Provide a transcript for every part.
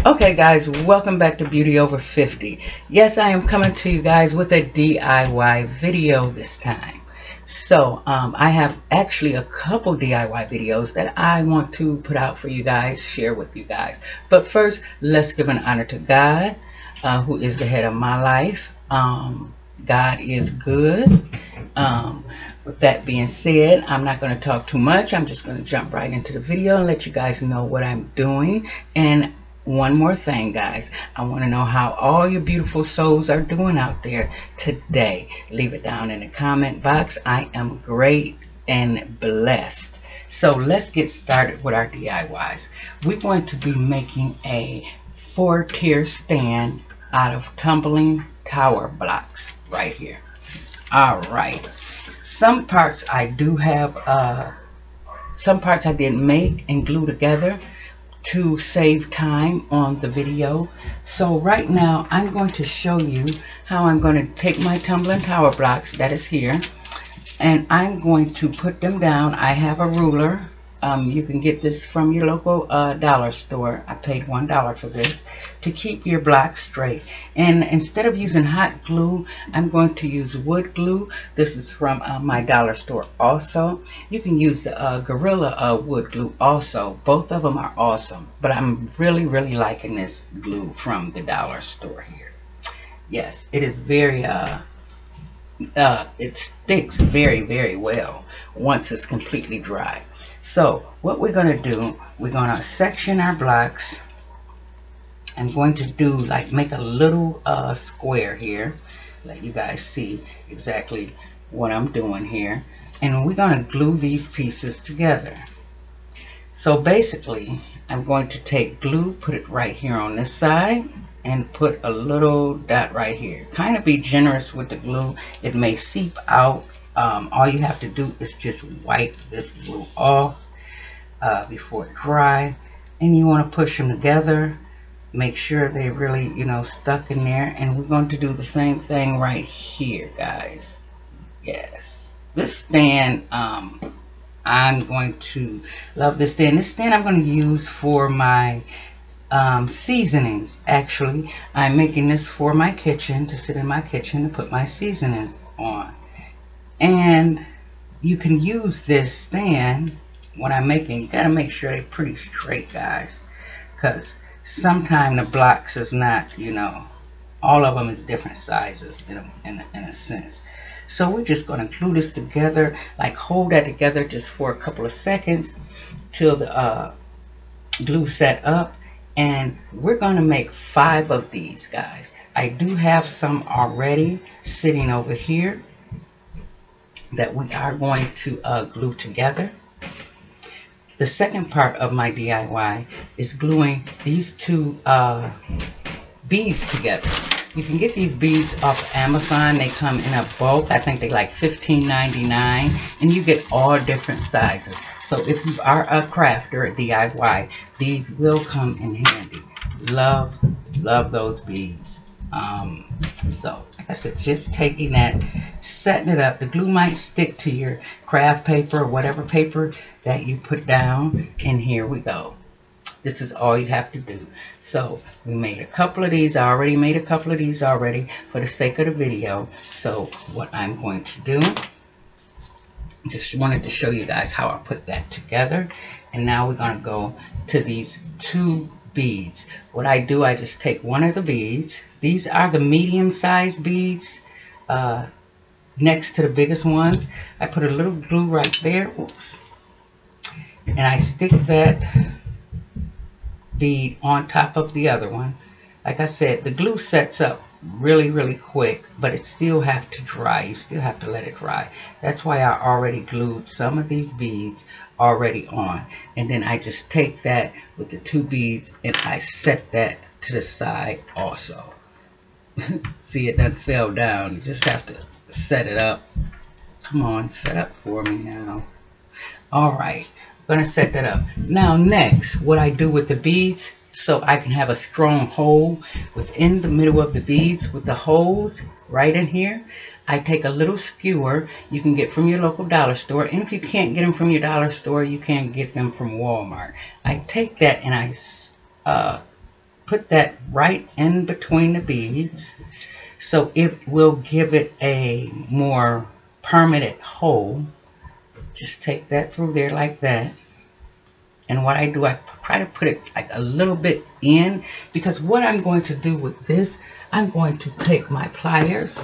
Okay guys, welcome back to Beauty Over 50. Yes, I am coming to you guys with a DIY video this time. So I have actually a couple DIY videos that I want to put out for you guys, share with you guys. But first, let's give an honor to God, who is the head of my life. God is good. With that being said, I'm not going to talk too much. I'm just going to jump right into the video and let you guys know what I'm doing. And one more thing, guys, I want to know how all your beautiful souls are doing out there today. Leave it down in the comment box. I am great and blessed. So let's get started with our DIYs. We're going to be making a 4-tier stand out of tumbling tower blocks right here. All right, some parts I do have, some parts I did make and glue together to save time on the video. So right now I'm going to show you how I'm going to take my tumbling tower blocks that is here, and I'm going to put them down. I have a ruler. You can get this from your local dollar store. I paid $1 for this to keep your blocks straight. And instead of using hot glue, I'm going to use wood glue. This is from my dollar store also. You can use the Gorilla wood glue also. Both of them are awesome. But I'm really liking this glue from the dollar store here. Yes, it is very, it sticks very well once it's completely dry. So what we're going to do, we're going to section our blocks. I'm going to do like make a little square here, let you guys see exactly what I'm doing here, and we're going to glue these pieces together. So basically I'm going to take glue, put it right here on this side, and put a little dot right here. Kind of be generous with the glue. It may seep out. All you have to do is just wipe this glue off before it dry, and you want to push them together. Make sure they really, stuck in there. And we're going to do the same thing right here, guys. Yes, this stand, I'm going to love this stand. This stand I'm going to use for my seasonings. Actually, I'm making this for my kitchen, to sit in my kitchen to put my seasonings on. And you can use this stand when I'm making. You got to make sure they're pretty straight, guys, because sometimes the blocks is not, all of them is different sizes in a sense. So we're just going to glue this together, like hold that together just for a couple of seconds till the glue set up. And we're going to make 5 of these, guys. I do have some already sitting over here that we are going to glue together. The second part of my DIY is gluing these 2 beads together. You can get these beads off Amazon. They come in a bulk. I think they like $15.99, and you get all different sizes. So if you are a crafter, a DIY, these will come in handy. Love those beads. So like I said, just taking that, setting it up. The glue might stick to your craft paper or whatever paper that you put down, and here we go. This is all you have to do. So we made a couple of these. I already made a couple of these already for the sake of the video. So what I'm going to do, just wanted to show you guys how I put that together. And now we're going to go to these 2 beads. What I do, I just take one of the beads. These are the medium-sized beads next to the biggest ones. I put a little glue right there. Oops. And I stick that bead on top of the other one. Like I said, the glue sets up really quick, but it still have to dry. You still have to let it dry. That's why I already glued some of these beads already on. And then I just take that with the 2 beads and I set that to the side also. See, it done fell down. You just have to set it up. Come on, set up for me now. All right, I'm gonna set that up. Now next, what I do with the beads, so I can have a strong hole within the middle of the beads with the holes right in here, I take a little skewer you can get from your local dollar store. And if you can't get them from your dollar store, you can get them from Walmart. I take that and I put that right in between the beads, so it will give it a more permanent hole. Just take that through there like that. And what I do, I try to put it like a little bit in, because what I'm going to do with this, I'm going to take my pliers,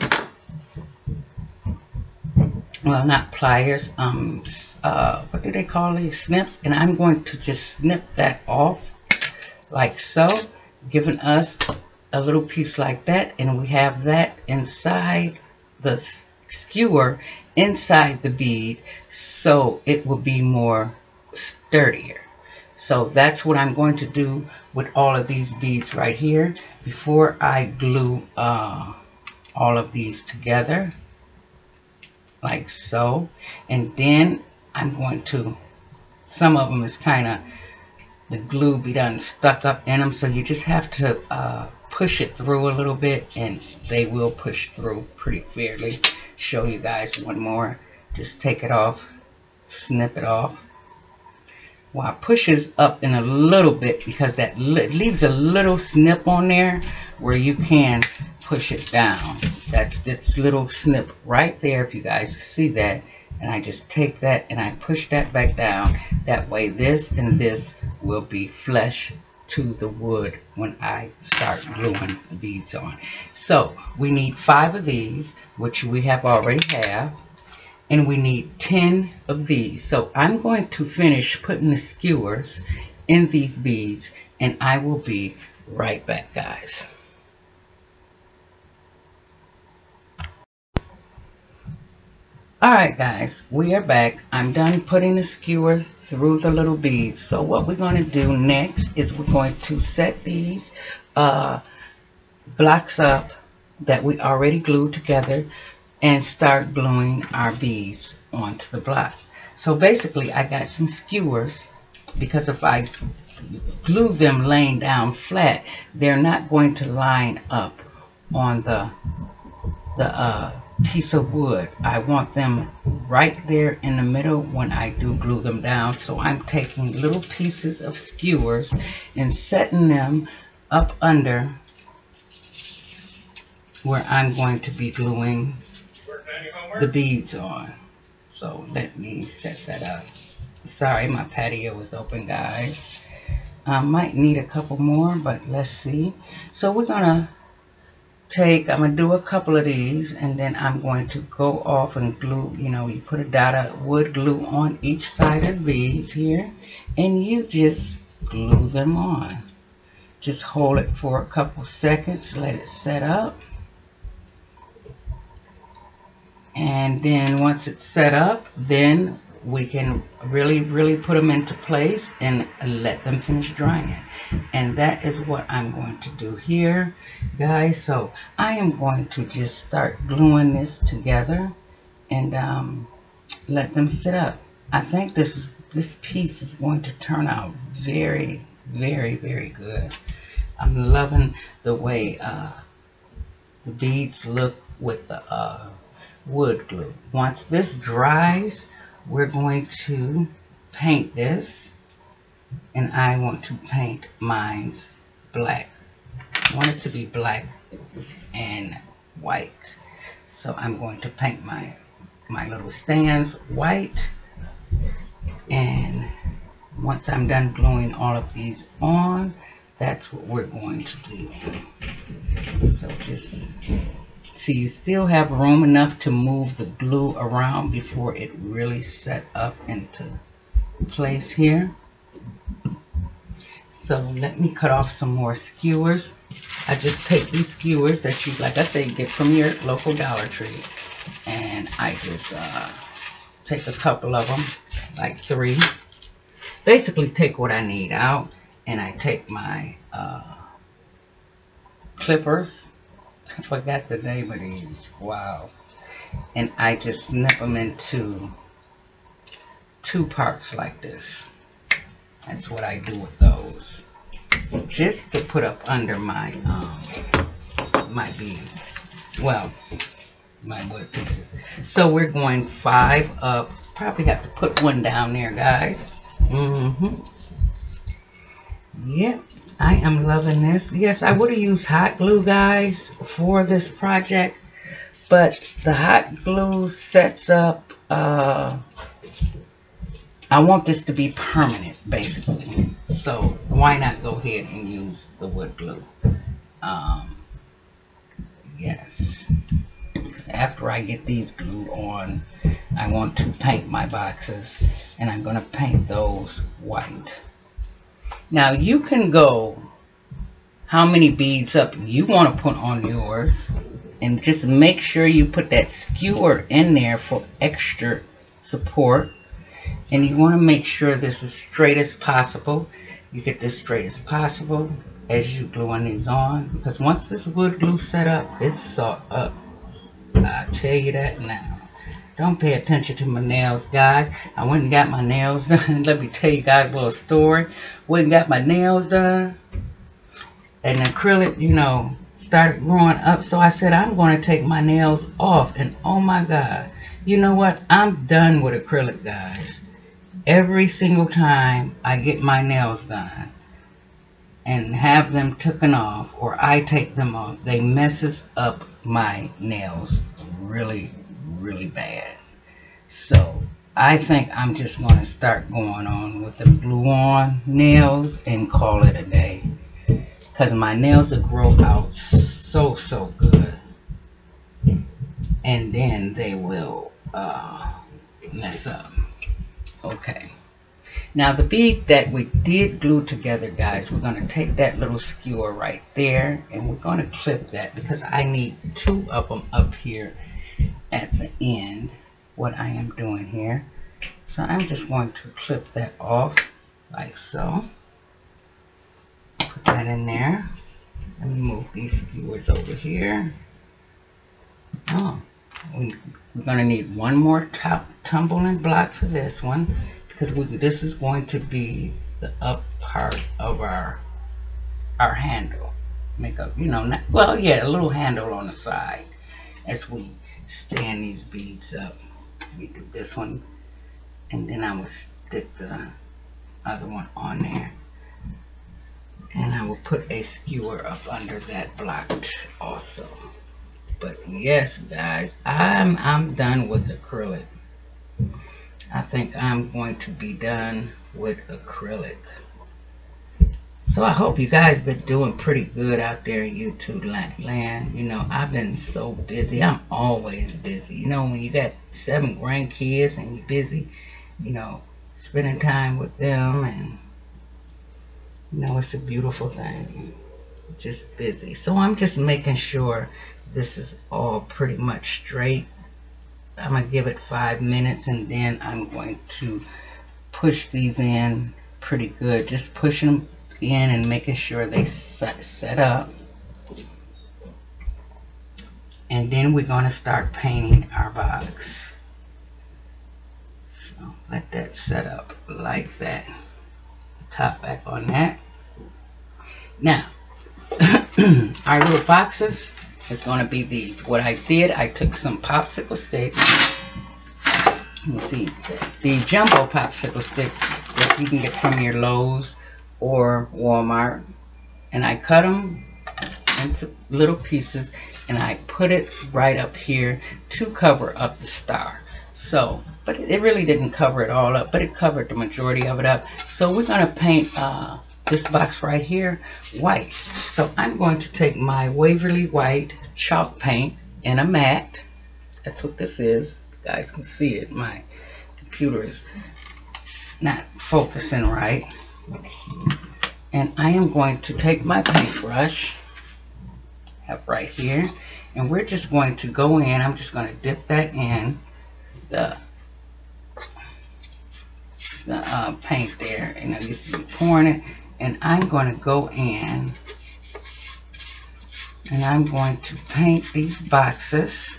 well, not pliers, what do they call these, snips, and I'm going to just snip that off like so, giving us a little piece like that, and we have that inside the skewer, inside the bead, so it will be more sturdier. So that's what I'm going to do with all of these beads right here before I glue all of these together like so. And then I'm going to, some of them is kind of, the glue be done stuck up in them, so you just have to push it through a little bit, and they will push through pretty fairly. Show you guys one more. Just take it off, snip it off. Well, it pushes up in a little bit because that leaves a little snip on there where you can push it down. That's this little snip right there, if you guys see that. And I just take that and I push that back down. That way this and this will be flush to the wood when I start gluing the beads on. So we need 5 of these, which we have already have. And we need 10 of these. So I'm going to finish putting the skewers in these beads, and I will be right back, guys. Alright guys, we are back. I'm done putting the skewers through the little beads. So what we're going to do next is we're going to set these blocks up that we already glued together and start gluing our beads onto the block. So basically I got some skewers, because if I glue them laying down flat, they're not going to line up on the piece of wood. I want them right there in the middle when I do glue them down. So I'm taking little pieces of skewers and setting them up under where I'm going to be gluing the beads on. So let me set that up. Sorry, my patio is open, guys. I might need a couple more, but let's see. So we're gonna take, I'm gonna do a couple of these, and then I'm going to go off and glue, you know, you put a dot of wood glue on each side of the beads here, and you just glue them on. Just hold it for a couple seconds, let it set up. And then once it's set up, then we can really put them into place and let them finish drying. And that is what I'm going to do here, guys. So I am going to just start gluing this together and let them sit up. I think this piece is going to turn out very good. I'm loving the way the beads look with the wood glue. Once this dries, we're going to paint this, and I want to paint mine's black. I want it to be black and white. So I'm going to paint my little stands white, and once I'm done gluing all of these on, that's what we're going to do. So just see, you still have room enough to move the glue around before it really set up into place here. So let me cut off some more skewers. I just take these skewers that you, like I say, get from your local Dollar Tree, and I just take a couple of them, like 3. Basically take what I need out, and I take my clippers. I forgot the name of these. Wow. And I just snip them into 2 parts like this. That's what I do with those. Just to put up under my my beads. Well, my wood pieces. So we're going 5 up. Probably have to put one down there, guys. Yep. I am loving this. Yes, I would have used hot glue, guys, for this project, but the hot glue sets up, I want this to be permanent, basically. So why not go ahead and use the wood glue? Yes. Because after I get these glued on, I want to paint my boxes, and I'm going to paint those white. Now you can go how many beads up you want to put on yours, and just make sure you put that skewer in there for extra support. And you want to make sure this is straight as possible. You get this straight as possible as you gluing these on, because once this wood glue set up, it's so up. I'll tell you that now. Don't pay attention to my nails, guys. I went and got my nails done. Let me tell you guys a little story. Went and got my nails done, and the acrylic, you know, started growing up. So I said, I'm going to take my nails off. And oh my God, you know what? I'm done with acrylic, guys. Every single time I get my nails done and have them taken off, or I take them off, they messes up my nails really, really bad. So I think I'm just going to start going on with the glue-on nails and call it a day, because my nails will grow out so good, and then they will mess up. Okay, now the bead that we did glue together, guys, we're going to take that little skewer right there, and we're going to clip that, because I need 2 of them up here at the end, what I am doing here. So I'm just going to clip that off like so. Put that in there. Let me move these skewers over here. Oh, we're going to need one more tumbling block for this one, because this is going to be the up part of our handle. Make up, you know, not, well, yeah, a little handle on the side as we stand these beads up. We do this one, and then I will stick the other one on there, and I will put a skewer up under that block also. But yes, guys, I'm done with acrylic. I think I'm going to be done with acrylic. So I hope you guys been doing pretty good out there in YouTube land. You know, I've been so busy. I'm always busy. You know, when you got 7 grandkids and you're busy, you know, spending time with them, and you know, it's a beautiful thing. Just busy. So I'm just making sure this is all pretty much straight. I'm going to give it 5 minutes, and then I'm going to push these in pretty good. Just pushing them in and making sure they set up. And then we're going to start painting our box. So let that set up like that. Top back on that. Now, our little boxes is going to be these. What I did, I took some popsicle sticks. You see, the jumbo popsicle sticks that you can get from your Lowe's or Walmart, and I cut them into little pieces, and I put it right up here to cover up the star. So, but it really didn't cover it all up, but it covered the majority of it up. So we're going to paint this box right here white. So I'm going to take my Waverly White chalk paint in a matte. That's what this is. You guys can see it. My computer is not focusing right. And I am going to take my paintbrush, have right here, and we're just going to go in. I'm just going to dip that in the paint there, and I used to be pouring it, and I'm going to go in and I'm going to paint these boxes,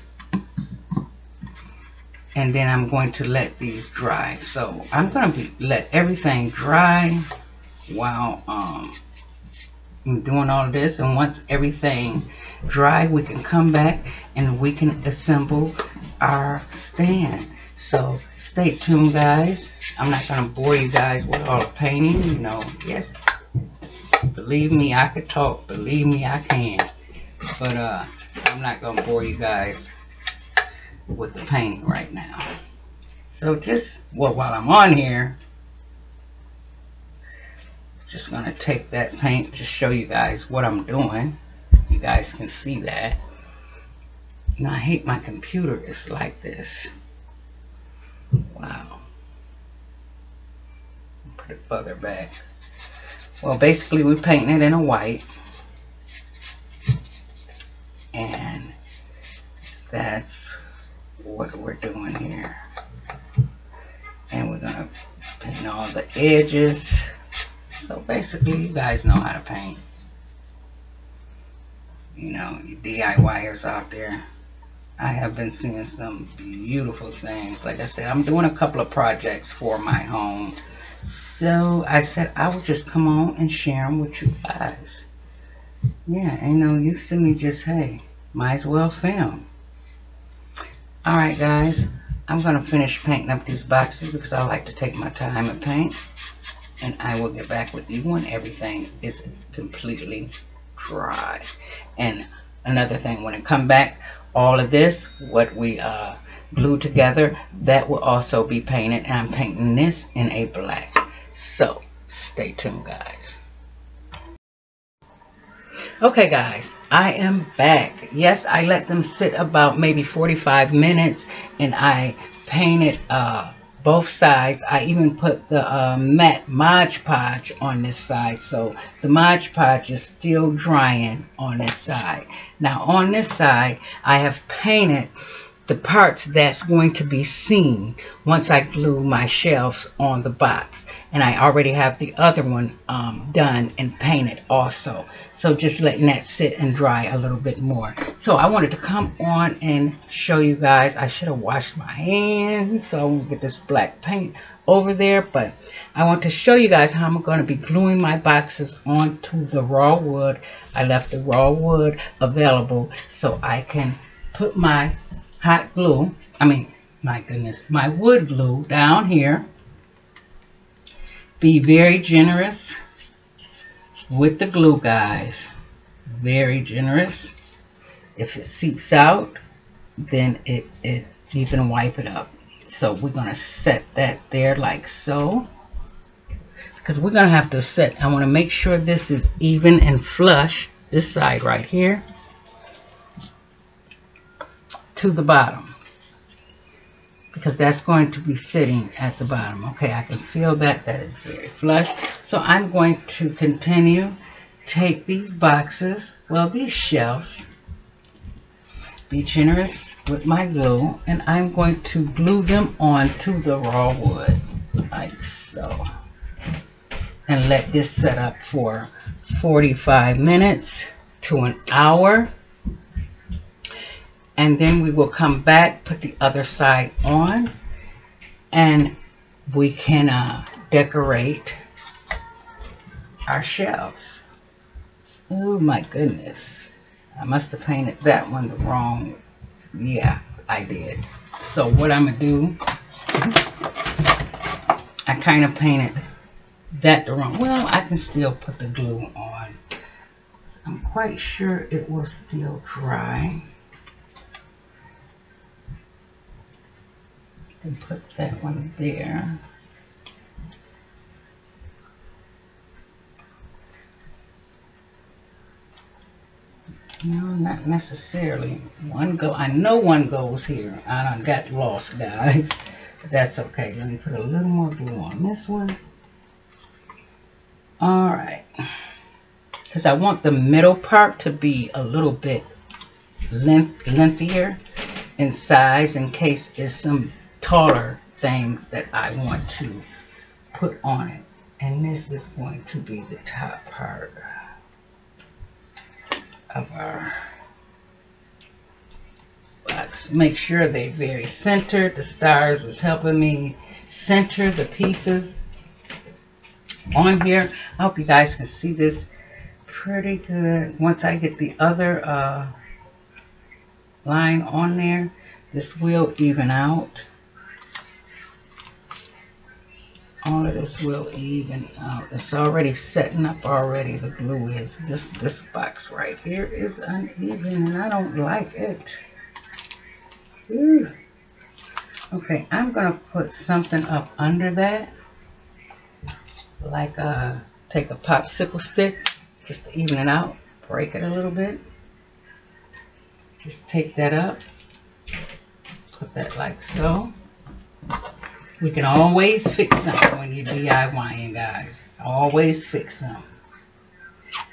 and then I'm going to let these dry. So I'm going to let everything dry while I'm doing all of this, and once everything dry, we can come back and we can assemble our stand. So stay tuned, guys. I'm not going to bore you guys with all the painting, you know. Yes, Believe me, I could talk. Believe me, I can. But I'm not gonna bore you guys with the painting right now. So just, well, while I'm on here, just gonna take that paint to show you guys what I'm doing. You guys can see that. Now I hate my computer is like this. Wow. Put it further back. Well, basically we're painting it in a white. And that's what we're doing here. And we're gonna paint all the edges. So basically you guys know how to paint. You know, you DIYers out there. I have been seeing some beautiful things. Like I said, I'm doing a couple of projects for my home. So I said I would just come on and share them with you guys. Yeah, ain't no use to me just, hey, might as well film. Alright guys, I'm going to finish painting up these boxes because I like to take my time and paint. And I will get back with you when everything is completely dry. And another thing, when it come back, all of this, what we glued together, that will also be painted. And I'm painting this in a black. So, stay tuned, guys. Okay, guys, I am back. Yes, I let them sit about maybe 45 minutes. And I painted both sides. I even put the matte Mod Podge on this side, so the Mod Podge is still drying on this side. Now on this side I have painted the parts that's going to be seen once I glue my shelves on the box, and I already have the other one done and painted also. So just letting that sit and dry a little bit more. So I wanted to come on and show you guys. I should have washed my hands so I won't get this black paint over there, but I want to show you guys how I'm going to be gluing my boxes onto the raw wood. I left the raw wood available so I can put my hot glue, my goodness, my wood glue down here. Be very generous with the glue, guys. Very generous. If it seeps out, then you can wipe it up. So we're going to set that there like so. Because we're going to have to set, I want to make sure this is even and flush, this side right here, to the bottom, because that's going to be sitting at the bottom. Okay, I can feel that is very flush. So I'm going to continue, take these boxes, well, these shelves, be generous with my glue, and I'm going to glue them onto the raw wood like so, and let this set up for 45 minutes to an hour. And then we will come back, put the other side on, and we can decorate our shelves. Oh my goodness. I must have painted that one the wrong. Yeah, I did. So what I'm going to do, I kind of painted that the wrong. Well, I can still put the glue on. So I'm quite sure it will still dry. And put that one there. No, not necessarily. One go. I know one goes here. I done got lost, guys. But that's okay. Let me put a little more glue on this one. All right. Because I want the middle part to be a little bit lengthier in size, in case it's some taller things that I want to put on it. And this is going to be the top part of our box. Make sure they're very centered. The stars is helping me center the pieces on here. I hope you guys can see this pretty good. Once I get the other line on there, this will even out all of this will even out. It's already setting up already. The glue is. This box right here is uneven and I don't like it. Ooh. Okay, I'm going to put something up under that. Like take a popsicle stick just to even it out. Break it a little bit. Just take that up. Put that like so. We can always fix something when you're DIYing, guys. Always fix them.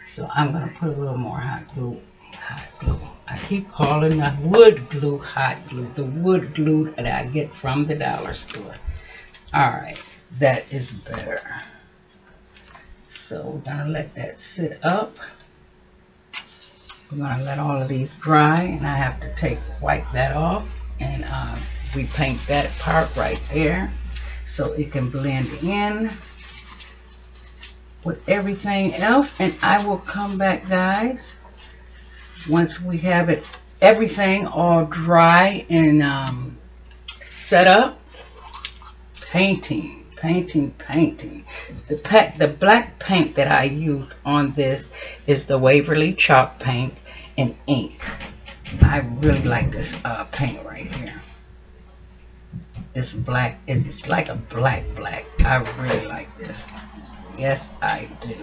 So I'm going to put a little more hot glue. Hot glue. I keep calling the wood glue hot glue. The wood glue that I get from the dollar store. Alright, that is better. So we're going to let that sit up. We're going to let all of these dry. And I have to wipe that off. And repaint that part right there so it can blend in with everything else. And I will come back, guys, once we have everything all dry and set up. Painting. The black paint that I used on this is the Waverly chalk paint and ink. I really like this paint right here. This black, it's like a black. I really like this. Yes, I do.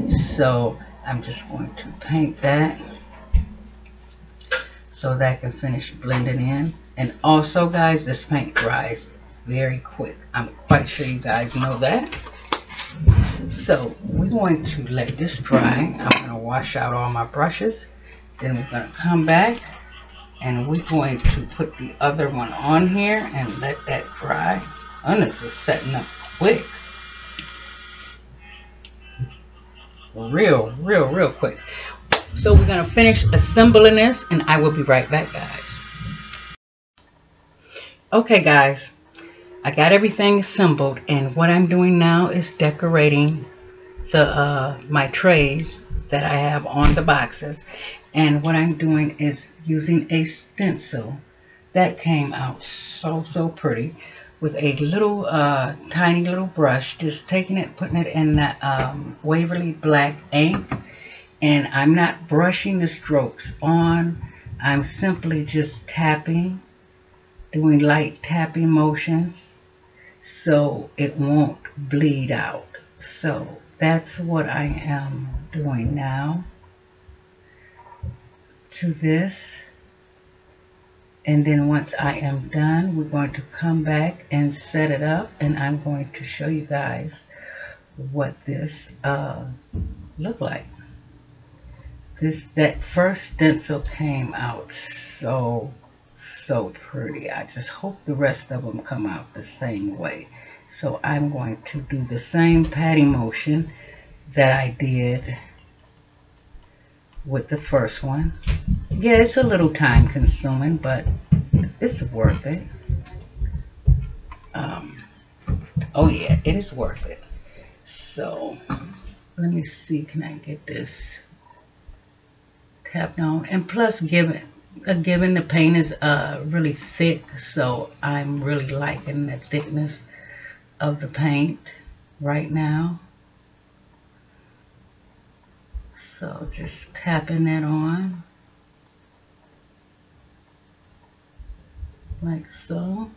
So I'm just going to paint that so that I can finish blending in. And also, guys, this paint dries very quick. I'm quite sure you guys know that. So we're going to let this dry. I'm going to wash out all my brushes. Then we're going to come back and we're going to put the other one on here and let that dry. Oh, this is setting up quick. Real quick. So we're going to finish assembling this and I will be right back, guys. Okay, guys. I got everything assembled and what I'm doing now is decorating the my trays that I have on the boxes. And what I'm doing is using a stencil that came out so pretty with a little tiny little brush, just taking it, putting it in that Waverly black ink. And I'm not brushing the strokes on. I'm simply just tapping, doing light tapping motions so it won't bleed out. So that's what I am doing now to this. And then once I am done, we're going to come back and set it up, and I'm going to show you guys what this looked like. That first stencil came out so pretty. I just hope the rest of them come out the same way. So I'm going to do the same patting motion that I did with the first one. Yeah, it's a little time consuming, but it's worth it. Oh yeah, it is worth it. So let me see, can I get this tapped on? And plus, given the paint is really thick, so I'm really liking the thickness of the paint right now. So just tapping that on like so,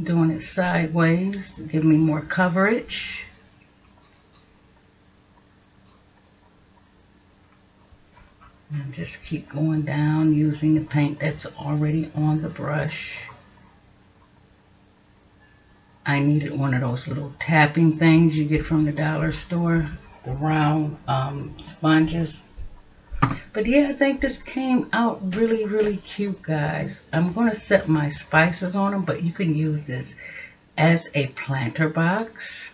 doing it sideways to give me more coverage. And just keep going down using the paint that's already on the brush. I needed one of those little tapping things you get from the dollar store, the round sponges. But yeah, I think this came out really cute, guys. I'm going to set my spices on them, but you can use this as a planter box.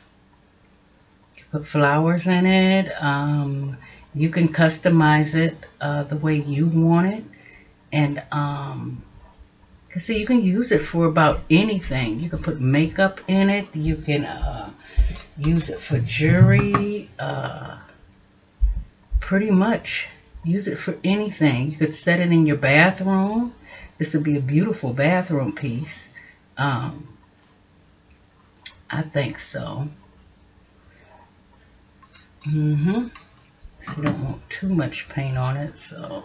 You put flowers in it. You can customize it the way you want it. And see, you can use it for about anything. You can put makeup in it. You can use it for jewelry. Pretty much use it for anything. You could set it in your bathroom. This would be a beautiful bathroom piece. I think so. So you don't want too much paint on it, so.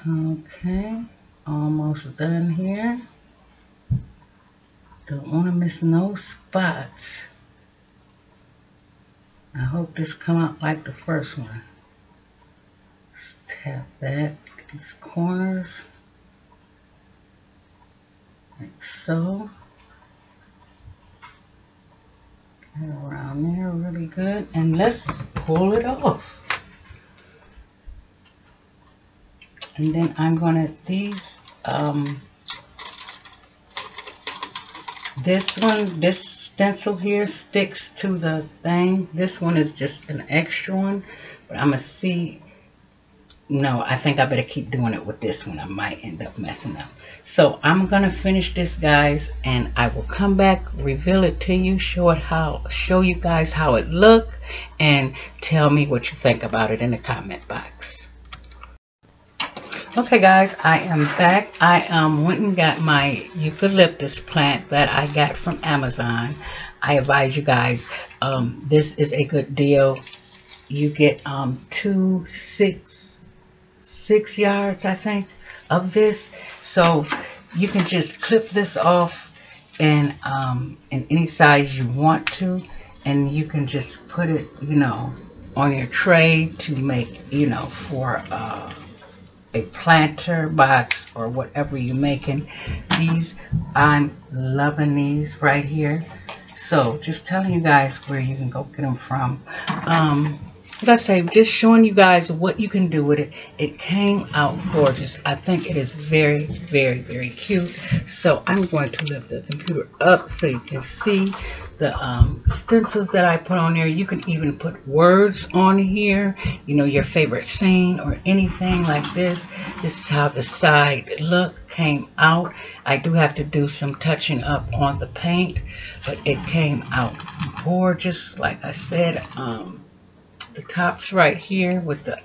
Okay, almost done here. Don't want to miss no spots. I hope this come out like the first one. Just tap that, these corners, like so. Get around there really good, and let's pull it off. And then I'm gonna this stencil here sticks to the thing. This one is just an extra one, but I'm gonna see. No, I think I better keep doing it with this one. I might end up messing up. So I'm gonna finish this, guys, and I will come back, reveal it to you, show you guys how it look, and tell me what you think about it in the comment box. Okay, guys, I am back. I went and got my eucalyptus plant that I got from Amazon. I advise you guys, this is a good deal. You get 6 yards, I think, of this. So you can just clip this off in any size you want to, and you can just put it, on your tray to make, for a planter box or whatever you're making. These, I'm loving these right here. So just telling you guys where you can go get them from. Like I say, just showing you guys what you can do with it. It came out gorgeous. I think it is very, very, very cute. So I'm going to lift the computer up so you can see the stencils that I put on there. You can even put words on here, your favorite scene or anything like this. This is how the side look came out. I do have to do some touching up on the paint, but it came out gorgeous. Like I said, the top's right here with the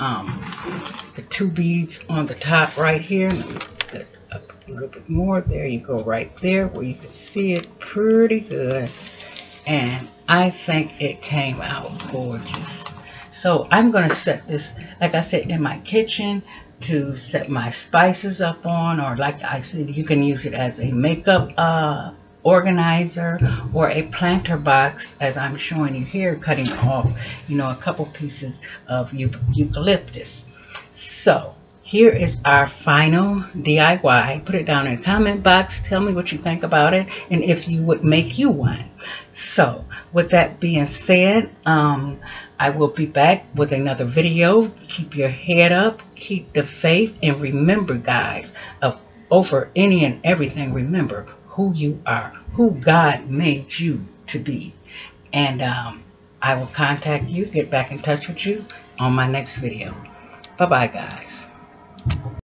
2 beads on the top right here. Let me put that up a little bit more. There you go, right there where you can see it pretty good. And I think it came out gorgeous. So I'm going to set this, like I said, in my kitchen to set my spices up on, or like I said, you can use it as a makeup organizer or a planter box, as I'm showing you here, cutting off, a couple pieces of eucalyptus. So here is our final DIY. Put it down in the comment box. Tell me what you think about it and if you would make you one. So with that being said, I will be back with another video. Keep your head up, keep the faith, and remember, guys, over any and everything, remember who you are, who God made you to be. And I will contact you, get back in touch with you on my next video. Bye-bye, guys.